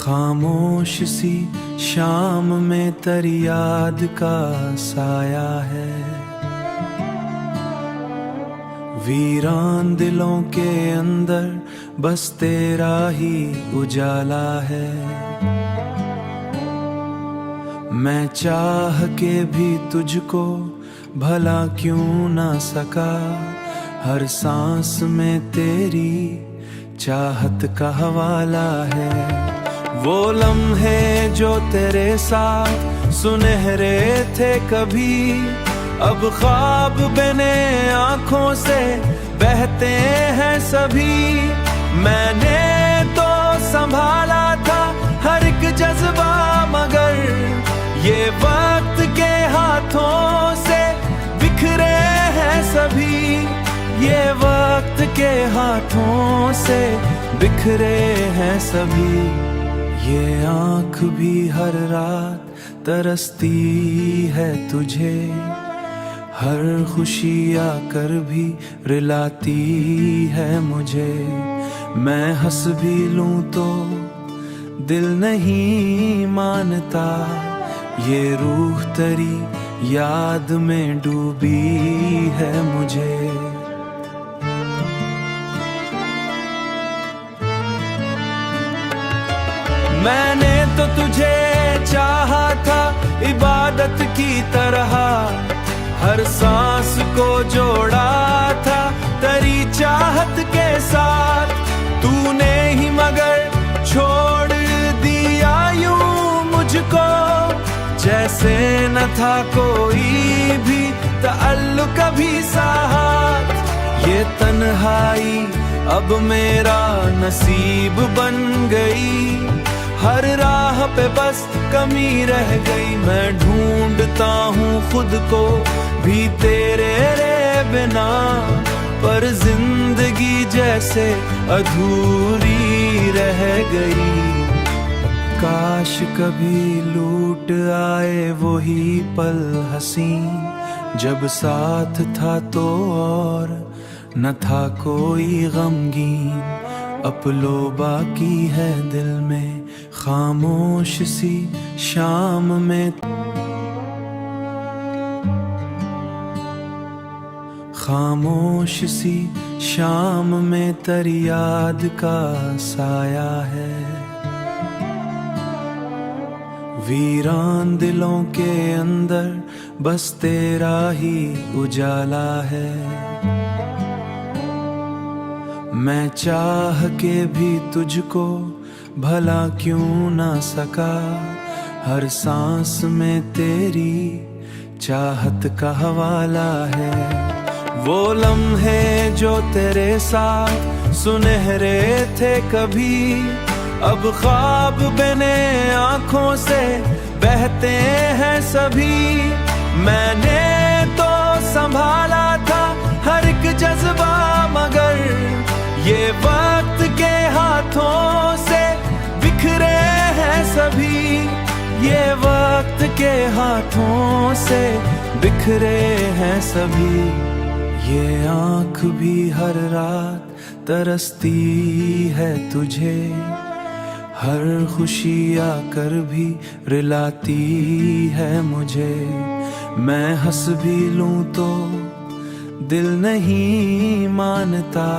खामोश सी शाम में तेरी याद का साया है। वीरान दिलों के अंदर बस तेरा ही उजाला है। मैं चाह के भी तुझको भला क्यों ना सका, हर सांस में तेरी चाहत का हवाला है। वो लम्हे जो तेरे साथ सुनहरे थे कभी, अब ख्वाब बने आंखों से बहते हैं सभी। मैंने तो संभाला था हर एक जज्बा, मगर ये वक्त के हाथों से बिखरे हैं सभी। ये वक्त के हाथों से बिखरे हैं सभी। ये आँख भी हर रात तरसती है तुझे, हर खुशी आकर भी रुलाती है मुझे। मैं हंस भी लूं तो दिल नहीं मानता, ये रूह तेरी याद में डूबी है मुझे। मैंने तो तुझे चाहा था इबादत की तरह, हर सांस को जोड़ा था तेरी चाहत के साथ। तूने ही मगर छोड़ दिया यूं मुझको, जैसे न था कोई भी ताल्लुक कभी साथ। ये तन्हाई अब मेरा नसीब बन गई, हर राह पे बस कमी रह गई। मैं ढूंढता हूँ खुद को भी तेरे रे बिना, पर जिंदगी जैसे अधूरी रह गई। काश कभी लूट आए वही पल हसीन, जब साथ था तो और न था कोई गमगीन। अपलो बाकी है दिल में खामोश सी शाम में, खामोश सी शाम में तेरी याद का साया है। वीरान दिलों के अंदर बस तेरा ही उजाला है। मैं चाह के भी तुझको भला क्यों ना सका, हर सांस में तेरी चाहत का हवाला है। वो लम्हे जो तेरे साथ सुनहरे थे कभी, अब ख्वाब बने आंखों से बहते हैं सभी। मैंने तो संभाला था हर एक जज्बा, मगर ये वक्त के हाथों से बिखरे हैं सभी। ये वक्त के हाथों से बिखरे हैं सभी। ये आँख भी हर रात तरसती है तुझे, हर खुशी आकर भी रुलाती है मुझे। मैं हंस भी लूं तो दिल नहीं मानता,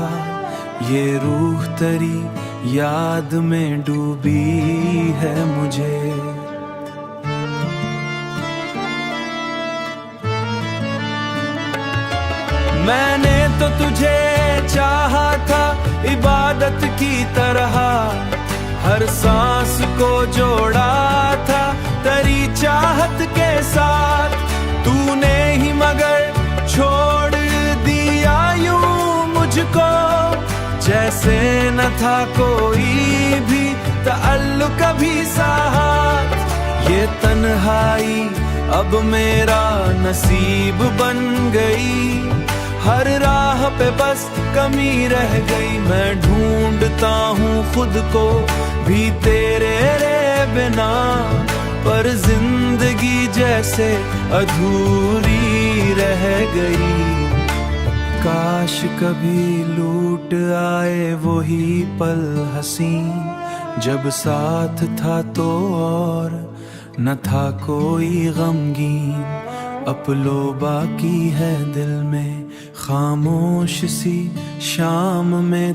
ये रूह तेरी याद में डूबी है मुझे। मैंने तो तुझे चाहा था इबादत की तरह, हर सांस को जोड़ा था तेरी चाहत के साथ। तूने ही मगर छोड़ दिया यूं मुझको, जैसे न था कोई भी ताल्लुक कभी साथ। ये तन्हाई अब मेरा नसीब बन गई, हर राह पे बस कमी रह गई। मैं ढूंढता हूँ खुद को भी तेरे रे बिना, पर जिंदगी जैसे अधूरी रह गई। काश कभी लूट आए वही पल हसीन, जब साथ था तो और न था कोई गमगीन, अब लो बाकी है दिल में खामोश सी शाम में।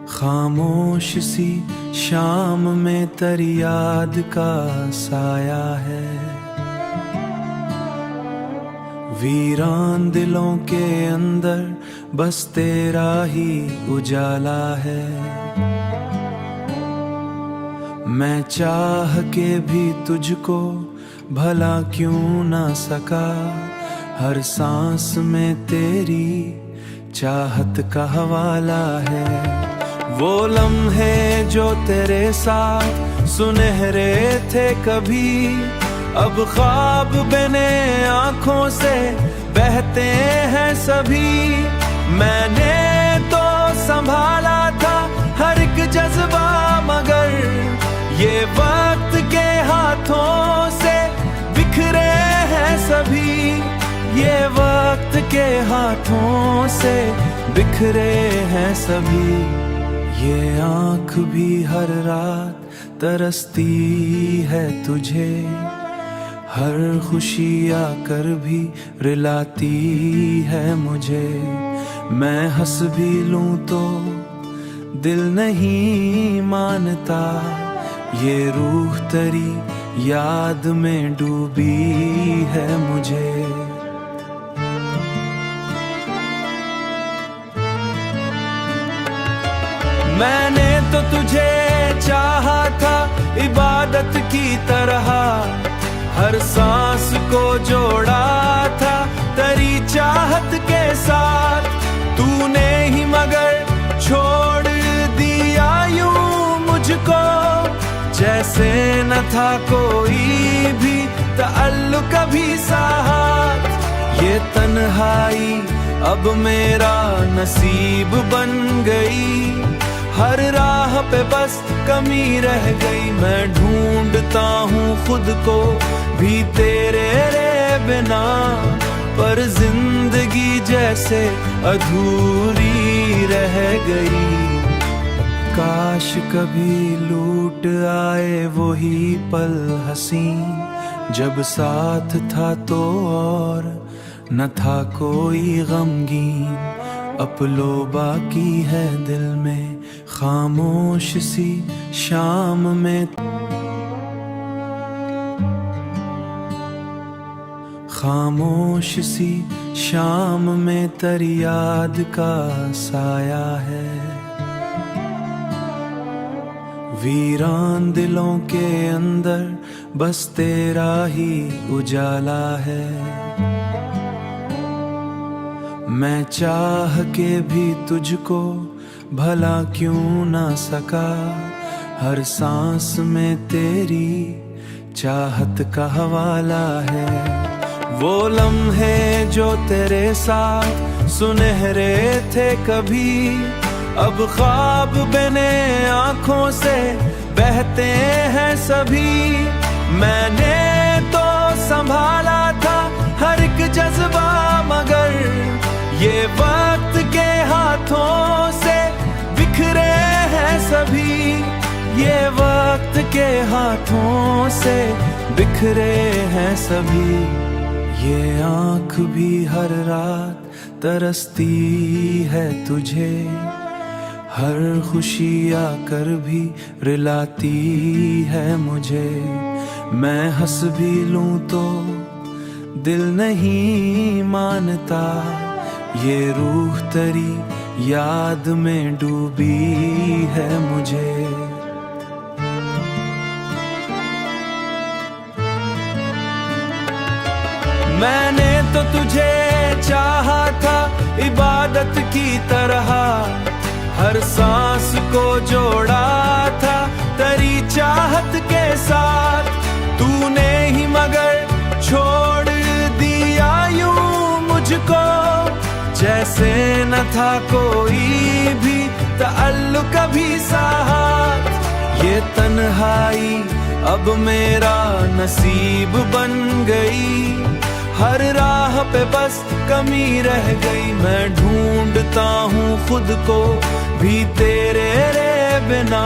खामोश सी शाम में तेरी याद का साया है, वीरान दिलों के अंदर बस तेरा ही उजाला है। मैं चाह के भी तुझको भला क्यों ना सका, हर सांस में तेरी चाहत का हवाला है। वो लम्हे जो तेरे साथ सुनहरे थे कभी, अब ख्वाब बने आंखों से बहते हैं सभी। मैंने तो संभाला था हर एक जज्बा, मगर ये वक्त के हाथों से बिखरे हैं सभी। ये वक्त के हाथों से बिखरे हैं सभी। ये आँख भी हर रात तरसती है तुझे, हर खुशी आकर भी रुलाती है मुझे। मैं हंस भी लूं तो दिल नहीं मानता, ये रूह तेरी याद में डूबी है मुझे। मैंने तो तुझे चाहा था इबादत की तरह, हर सांस को जोड़ा था तेरी चाहत के साथ। तूने ही मगर छोड़ दिया यूं मुझको, जैसे न था कोई भी ताल्लुक कभी साथ। ये तन्हाई अब मेरा नसीब बन गई, हर राह पे बस कमी रह गई। मैं ढूंढता हूँ खुद को भी तेरे रे बिना, पर जिंदगी जैसे अधूरी रह गई। काश कभी लूट आए वही पल हसीन, जब साथ था तो और न था कोई गमगीन। अब लो बाकी है दिल में खामोश सी शाम में। खामोश सी शाम में तेरी याद का साया है, वीरान दिलों के अंदर बस तेरा ही उजाला है। मैं चाह के भी तुझको भला क्यों ना सका, हर सांस में तेरी चाहत का हवाला है। वो लम्हे जो तेरे साथ सुनहरे थे कभी, अब ख्वाब बने आंखों से बहते हैं सभी। मैंने तो संभाला था हर एक जज्बा, मगर ये वक्त के हाथों से बिखरे हैं सभी। ये वक्त के हाथों से बिखरे हैं सभी। ये आँख भी हर रात तरसती है तुझे, हर खुशी आकर भी रुलाती है मुझे। मैं हंस भी लूं तो दिल नहीं मानता, ये रूह तेरी याद में डूबी है मुझे। मैंने तो तुझे चाहा था इबादत की तरह, हर सांस को जोड़ा था तेरी चाहत के साथ। तूने ही मगर छोड़ दिया यूं मुझको, जैसे न था कोई भी ताल्लुक कभी साथ। ये तन्हाई अब मेरा नसीब बन गई, हर राह पे बस कमी रह गई, मैं ढूंढता हूँ खुद को भी तेरे रे बिना,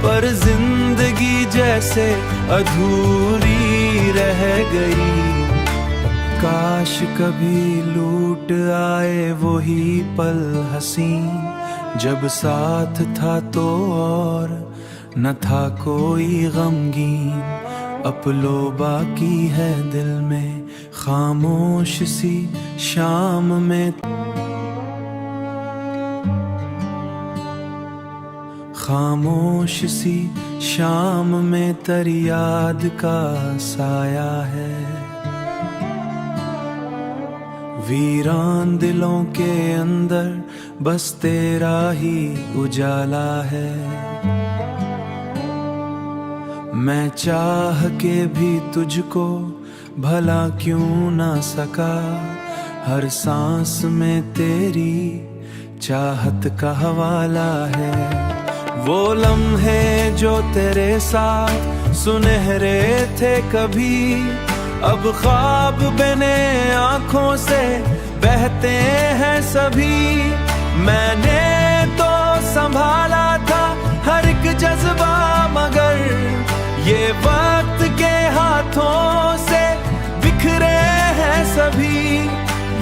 पर जिंदगी जैसे अधूरी रह गई। काश कभी लूट आए वही पल हसीन, जब साथ था तो और न था कोई गमगीन। अब लो बाकी है दिल में खामोश सी शाम में, खामोश सी शाम में तेरी याद का साया है। वीरान दिलों के अंदर बस तेरा ही उजाला है। मैं चाह के भी तुझको भला क्यों ना सका, हर सांस में तेरी चाहत का हवाला है। वो लम्हे जो तेरे साथ सुनहरे थे कभी, अब ख्वाब बने आंखों से बहते हैं सभी। मैंने तो संभाला था हर एक जज्बा, मगर ये वक्त के हाथों से बिखरे हैं सभी।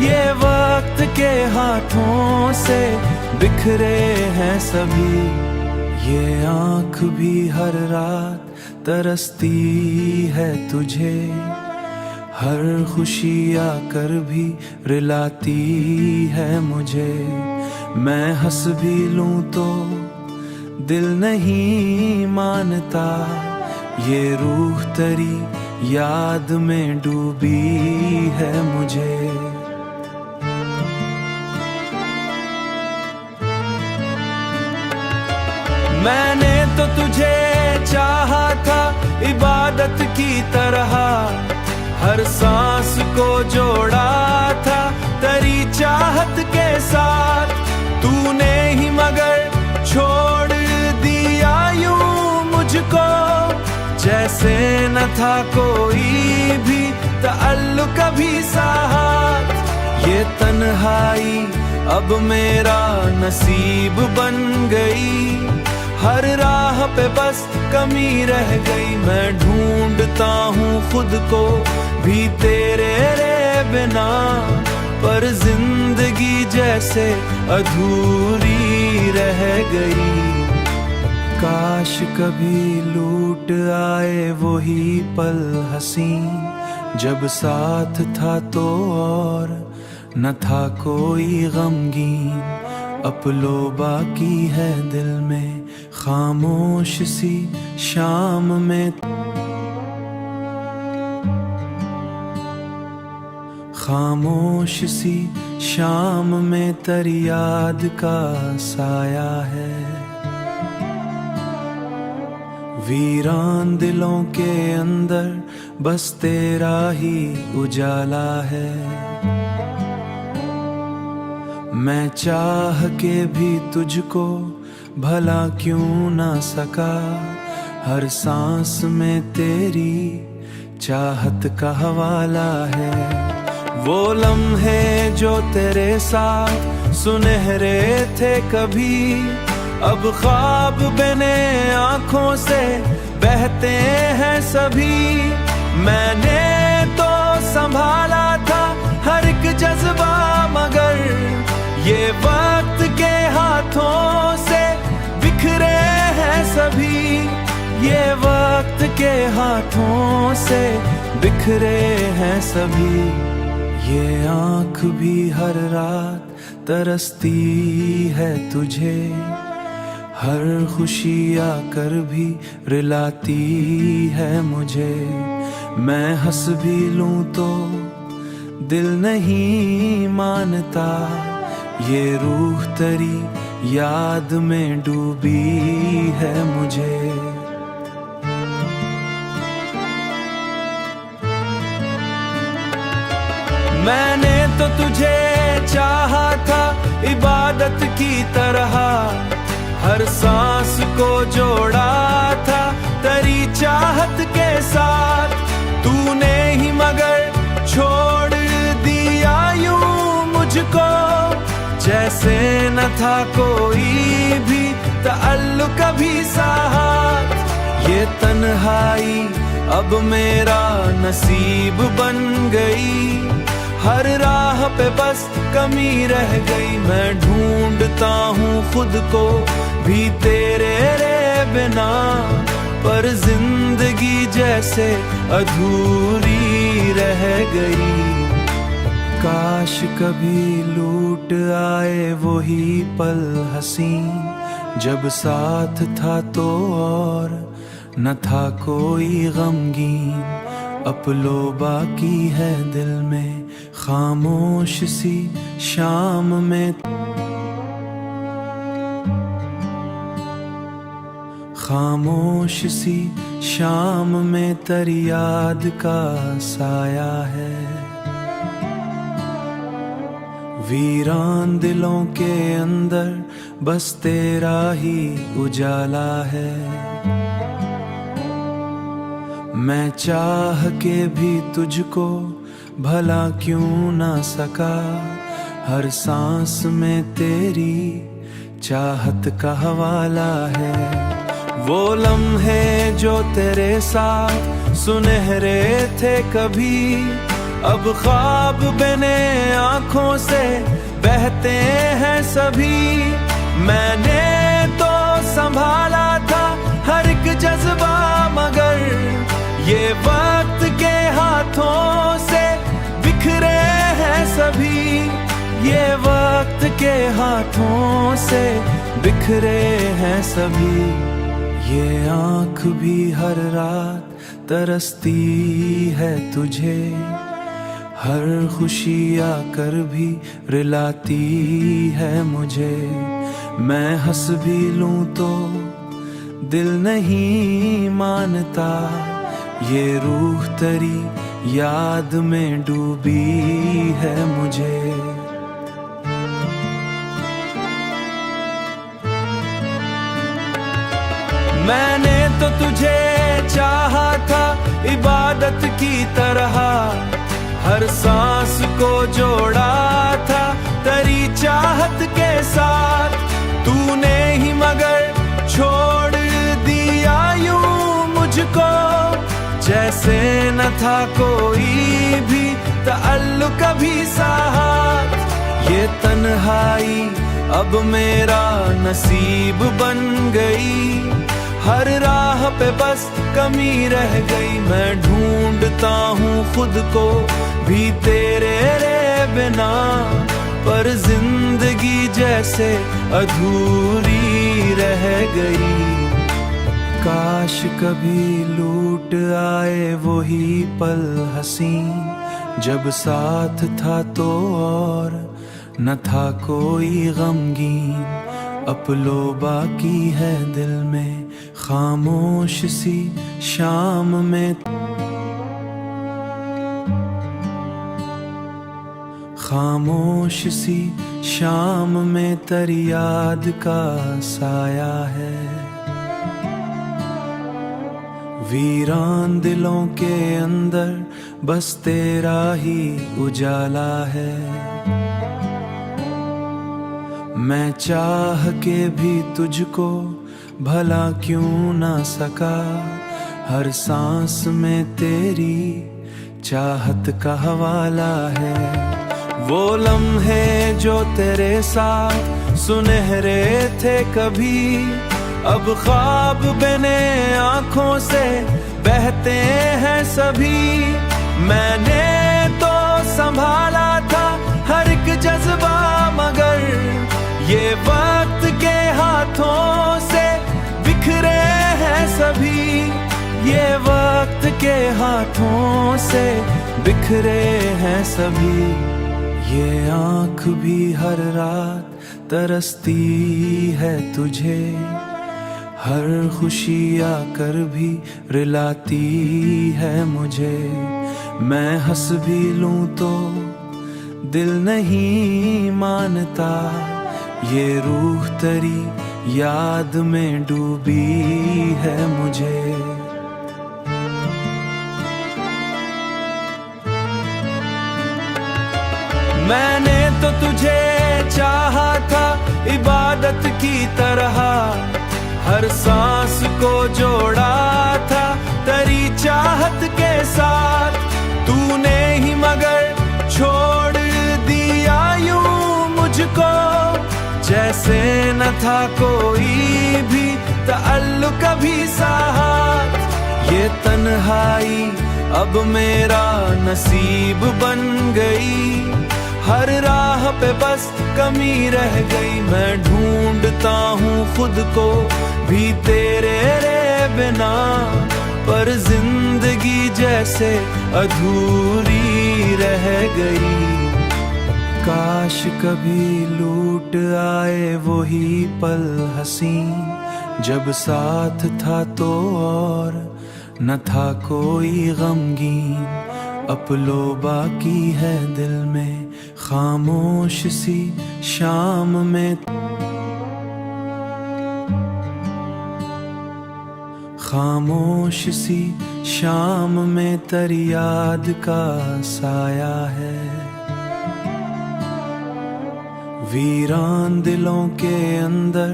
ये वक्त के हाथों से बिखरे हैं सभी। ये आँख भी हर रात तरसती है तुझे, हर खुशी आकर भी रुलाती है मुझे। मैं हंस भी लूं तो दिल नहीं मानता, ये रूह तेरी याद में डूबी है मुझे। मैंने तो तुझे चाहा था इबादत की तरह, हर सांस को जोड़ा था तेरी चाहत के साथ। तूने ही मगर छोड़ दिया यूं मुझको, जैसे न था कोई भी ताल्लुक भी साथ। ये तन्हाई अब मेरा नसीब बन गई, हर राह पे बस कमी रह गई। मैं ढूंढता हूँ खुद को भी तेरे रे बिना, पर जिंदगी जैसे अधूरी रह गई। काश कभी लूट आए वही पल हसीन, जब साथ था तो और न था कोई गमगीन। अब लो बाकी है दिल में खामोश सी शाम में, खामोश सी शाम में तेरी याद का साया है। वीरान दिलों के अंदर बस तेरा ही उजाला है। मैं चाह के भी तुझको भला क्यों ना सका, हर सांस में तेरी चाहत का हवाला है। वो लम्हे जो तेरे साथ सुनहरे थे कभी, अब ख्वाब बने आंखों से बहते हैं सभी। मैंने तो संभाला था हर एक जज्बा, मगर ये वक्त के हाथों से बिखरे हैं सभी। ये वक्त के हाथों से बिखरे हैं सभी। ये आँख भी हर रात तरसती है तुझे, हर खुशी आकर भी रुलाती है मुझे। मैं हंस भी लूं तो दिल नहीं मानता, ये रूह तेरी याद में डूबी है मुझे। मैंने तो तुझे चाहा था इबादत की तरह, हर सांस को जोड़ा था तेरी चाहत के साथ। तूने ही मगर छोड़ दिया यूं मुझको, जैसे न था कोई भी ताल्लुक कभी साथ। ये तन्हाई अब मेरा नसीब बन गई, हर राह पे बस कमी रह गई। मैं ढूंढता हूँ खुद को भी तेरे रे बिना, पर जिंदगी जैसे अधूरी रह गई। काश कभी लूट आए वही पल हसीन, जब साथ था तो और न था कोई गमगीन। अब लो बाकी है दिल में खामोश सी शाम में, खामोश सी शाम में तेरी याद का साया है। वीरान दिलों के अंदर बस तेरा ही उजाला है। मैं चाह के भी तुझको भला क्यों ना सका, हर सांस में तेरी चाहत का हवाला है। वो लम्हे जो तेरे साथ सुनहरे थे कभी, अब ख्वाब बने आंखों से बहते हैं सभी। मैंने तो संभाला था हर एक जज्बा, मगर ये वक्त के हाथों से बिखरे हैं सभी। ये वक्त के हाथों से बिखरे हैं सभी। ये आँख भी हर रात तरसती है तुझे, हर खुशी आकर भी रुलाती है मुझे। मैं हंस भी लूं तो दिल नहीं मानता, ये रूह तेरी याद में डूबी है मुझे। मैंने तो तुझे चाहा था इबादत की तरह, हर सांस को जोड़ा था तेरी चाहत के साथ। तूने ही मगर छोड़ दिया यूं मुझको, जैसे न था कोई भी ताल्लुक कभी साथ। ये तन्हाई अब मेरा नसीब बन गई, हर राह पे बस कमी रह गई। मैं ढूंढता हूँ खुद को भी तेरे रे बिना, पर जिंदगी जैसे अधूरी रह गई। काश कभी लूट आए वही पल हसीन, जब साथ था तो और न था कोई गमगीन। अब लो बाकी है दिल में खामोश सी शाम में, खामोश सी शाम में तेरी याद का साया है। वीरान दिलों के अंदर बस तेरा ही उजाला है। मैं चाह के भी तुझको भला क्यों ना सका, हर सांस में तेरी चाहत का हवाला है। वो लम्हे जो तेरे साथ सुनहरे थे कभी, अब ख्वाब बने आंखों से बहते हैं सभी। मैंने तो संभाला था हर एक जज्बा, मगर ये वक्त के हाथों से बिखरे हैं सभी। ये वक्त के हाथों से बिखरे हैं सभी। ये आँख भी हर रात तरसती है तुझे, हर खुशी आकर भी रुलाती है मुझे। मैं हंस भी लूं तो दिल नहीं मानता, ये रूह तेरी याद में डूबी है मुझे। मैंने तो तुझे चाहा था इबादत की तरह, हर सांस को जोड़ा था तेरी चाहत के साथ। तूने ही मगर छोड़ दिया यूं मुझको, जैसे न था कोई भी ताल्लुक कभी साथ। ये तन्हाई अब मेरा नसीब बन गई, हर राह पे बस कमी रह गई। मैं ढूंढता हूँ खुद को भी तेरे रे बिना, पर जिंदगी जैसे अधूरी रह गई। काश कभी लूट आए वही पल हसीन, जब साथ था तो और न था कोई गमगीन। अब लो बाकी है दिल में खामोश सी शाम में, खामोश सी शाम में तेरी याद का साया है। वीरान दिलों के अंदर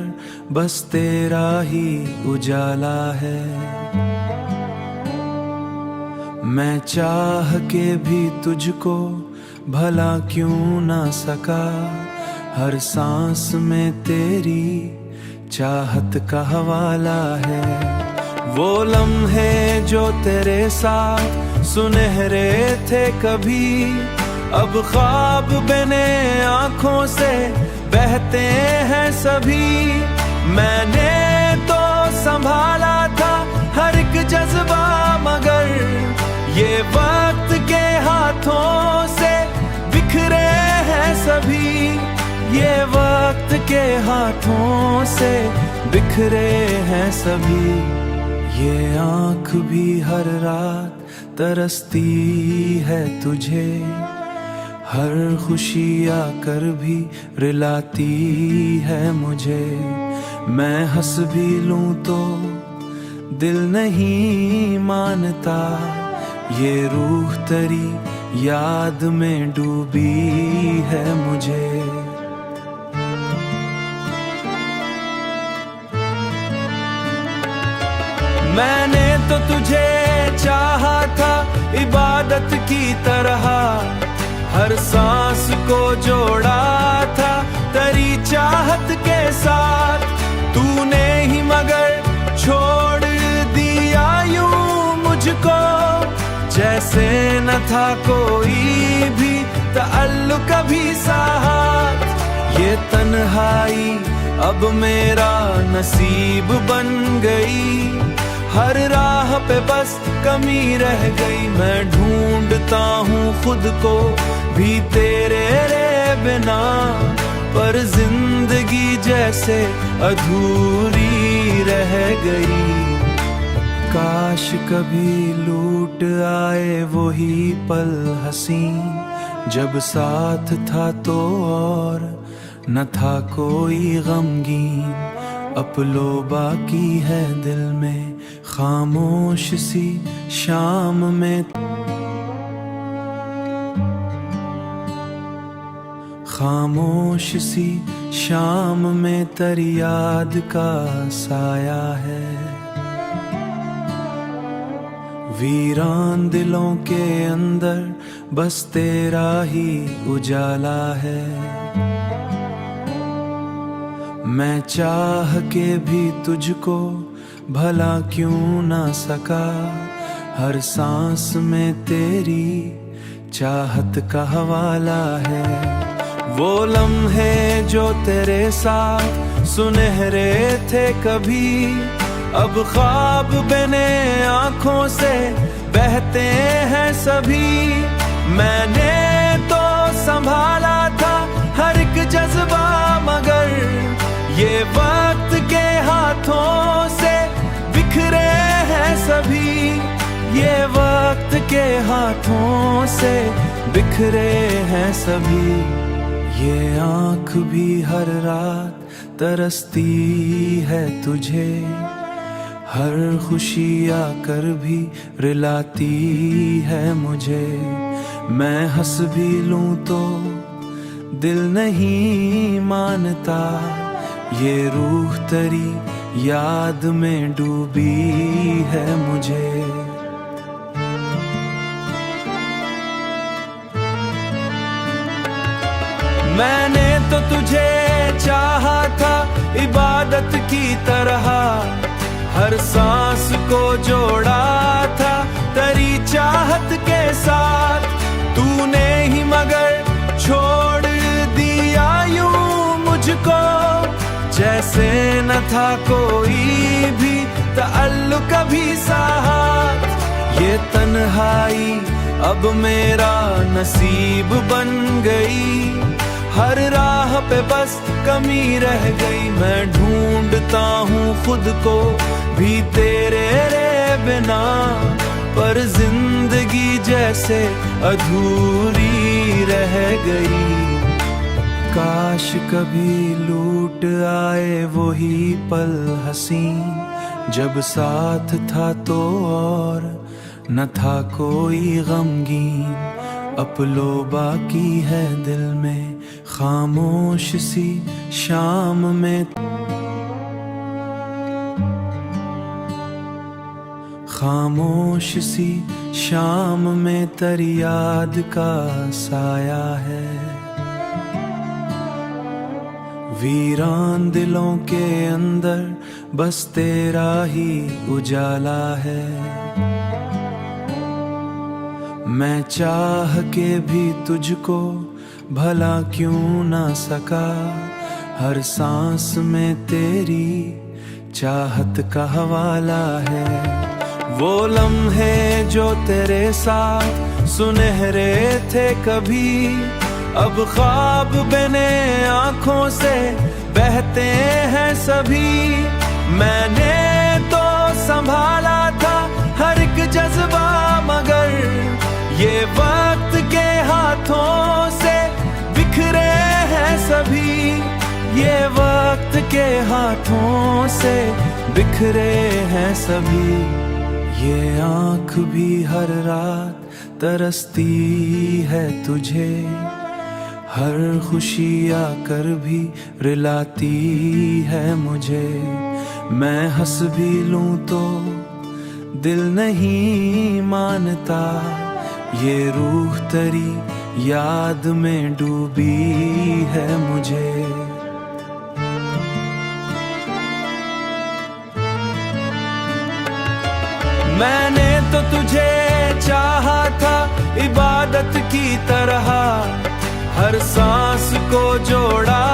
बस तेरा ही उजाला है। मैं चाह के भी तुझको भला क्यों ना सका, हर सांस में तेरी चाहत का हवाला है। वो लम्हे जो तेरे साथ सुनहरे थे कभी, अब ख्वाब बने आंखों से बहते हैं सभी। मैंने तो संभाला था हर एक जज्बा, मगर ये वक्त के हाथों से बिखरे हैं सभी। ये वक्त के हाथों से बिखरे हैं सभी। ये आँख भी हर रात तरसती है तुझे, हर खुशी आकर भी रुलाती है मुझे। मैं हंस भी लूं तो दिल नहीं मानता, ये रूह तेरी याद में डूबी है मुझे। मैंने तो तुझे चाहा था इबादत की तरह, हर सांस को जोड़ा था तेरी चाहत के साथ। तूने ही मगर छोड़ दिया यूं मुझको, जैसे न था कोई भी ताल्लुक कभी साथ। ये तन्हाई अब मेरा नसीब बन गई, हर राह पे बस कमी रह गई। मैं ढूंढता हूँ खुद को भी तेरे रे बिना, पर जिंदगी जैसे अधूरी रह गई। काश कभी लूट आए वही पल हसीन, जब साथ था तो और न था कोई गमगीन। अब लो बाकी है दिल में खामोश सी शाम में, खामोश सी शाम में तेरी याद का साया है। वीरान दिलों के अंदर बस तेरा ही उजाला है। मैं चाह के भी तुझको भला क्यों ना सका, हर सांस में तेरी चाहत का हवाला है। वो लम्हे जो तेरे साथ सुनहरे थे कभी, अब ख्वाब बने आंखों से बहते हैं सभी। मैंने तो संभाला था हर एक जज्बा, मगर ये वक्त के हाथों से बिखरे हैं सभी। ये वक्त के हाथों से बिखरे हैं सभी। ये आँख भी हर रात तरसती है तुझे, हर खुशी आकर भी रुलाती है मुझे। मैं हंस भी लूं तो दिल नहीं मानता, ये रूह तेरी याद में डूबी है मुझे। मैंने तो तुझे चाहा था इबादत की तरह, हर सांस को जोड़ा था तेरी चाहत के साथ। तूने ही मगर छोड़ दिया यूं मुझको, जैसे न था कोई भी ताल्लुक कभी साथ। ये तन्हाई अब मेरा नसीब बन गई, हर राह पे बस कमी रह गई। मैं ढूंढता हूँ खुद को भी तेरे रे बिना, पर जिंदगी जैसे अधूरी रह गई। काश कभी लूट आए वही पल हसीन, जब साथ था तो और न था कोई गमगीन। अब लो बाकी है दिल में खामोश सी शाम में, खामोश सी शाम में तेरी याद का साया है। वीरान दिलों के अंदर बस तेरा ही उजाला है। मैं चाह के भी तुझको भला क्यों ना सका, हर सांस में तेरी चाहत का हवाला है। वो लम्हे जो तेरे साथ सुनहरे थे कभी, अब ख्वाब बने आंखों से बहते हैं सभी। मैंने तो संभाला था हर एक जज्बा, मगर ये वक्त के हाथों से बिखरे हैं सभी। ये वक्त के हाथों से बिखरे हैं सभी। ये आँख भी हर रात तरसती है तुझे, हर खुशी आकर भी रुलाती है मुझे। मैं हंस भी लूं तो दिल नहीं मानता, ये रूह तेरी याद में डूबी है मुझे। मैंने तो तुझे चाहा था इबादत की तरह, हर सांस को जोड़ा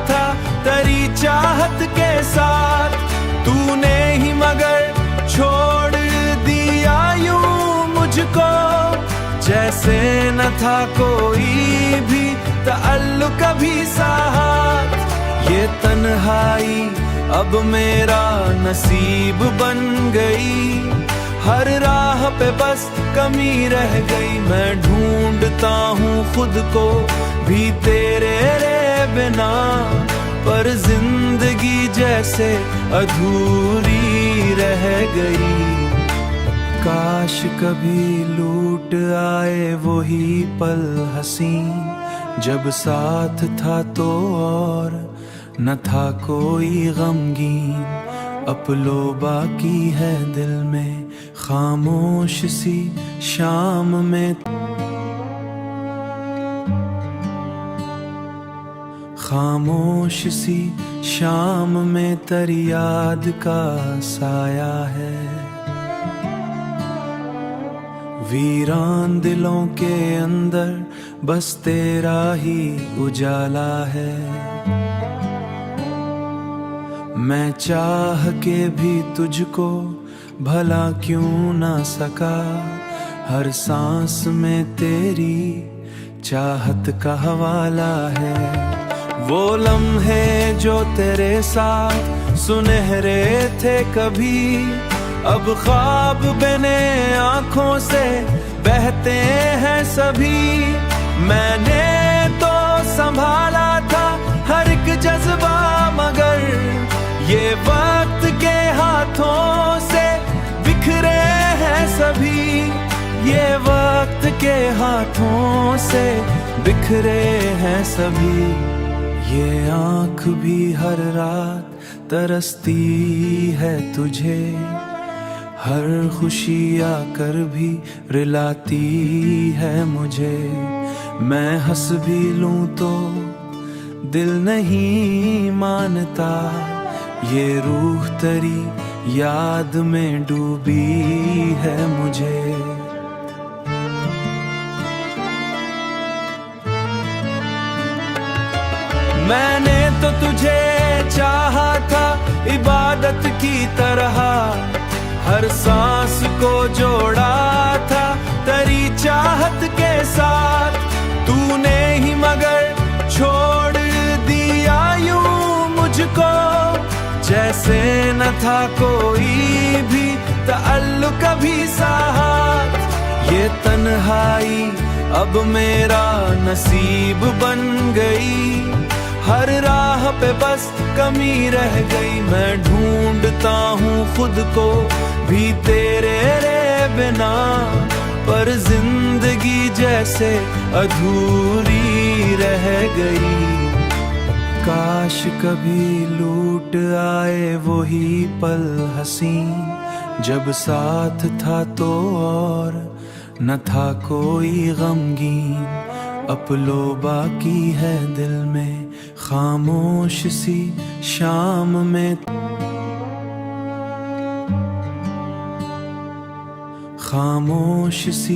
था तेरी चाहत के साथ। तूने ही मगर छोड़ दिया यूं मुझको, जैसे न था कोई भी ताल्लुक कभी साथ। ये तन्हाई अब मेरा नसीब बन गई, हर राह पे बस कमी रह गई। मैं ढूंढता हूँ खुद को भी तेरे रे बिना, पर जिंदगी जैसे अधूरी रह गई। काश कभी लूट आए वही पल हसीन, जब साथ था तो और न था कोई गमगीन। अब लो बाकी है दिल में खामोश सी शाम में, खामोश सी शाम में तेरी याद का साया है। वीरान दिलों के अंदर बस तेरा ही उजाला है। मैं चाह के भी तुझको भला क्यों ना सका, हर सांस में तेरी चाहत का हवाला है। वो लम्हे जो तेरे साथ सुनहरे थे कभी, अब ख्वाब बने आंखों से बहते हैं सभी। मैंने तो संभाला था हर एक जज्बा, मगर ये वक्त के हाथों से बिखरे हैं सभी। ये वक्त के हाथों से बिखरे हैं सभी, ये आँख भी हर रात तरसती है तुझे। हर खुशी आकर भी रिलाती है मुझे। मैं हंस भी लूं तो दिल नहीं मानता, ये रूह तेरी याद में डूबी है मुझे। मैंने तो तुझे चाहा था इबादत की तरह, हर सांस को जोड़ा था तेरी चाहत के साथ। तूने ही मगर छोड़ दिया यूं मुझको, जैसे न था कोई भी ताल्लुक कभी साथ। ये तन्हाई अब मेरा नसीब बन गई, हर राह पे बस कमी रह गई। मैं ढूंढता हूँ खुद को भी तेरे रे बिना, पर जिंदगी जैसे अधूरी रह गई। काश कभी लूट आए वही पल हसीन, जब साथ था तो और न था कोई गमगीन। अब लो बाकी है दिल में खामोश सी शाम में, खामोश सी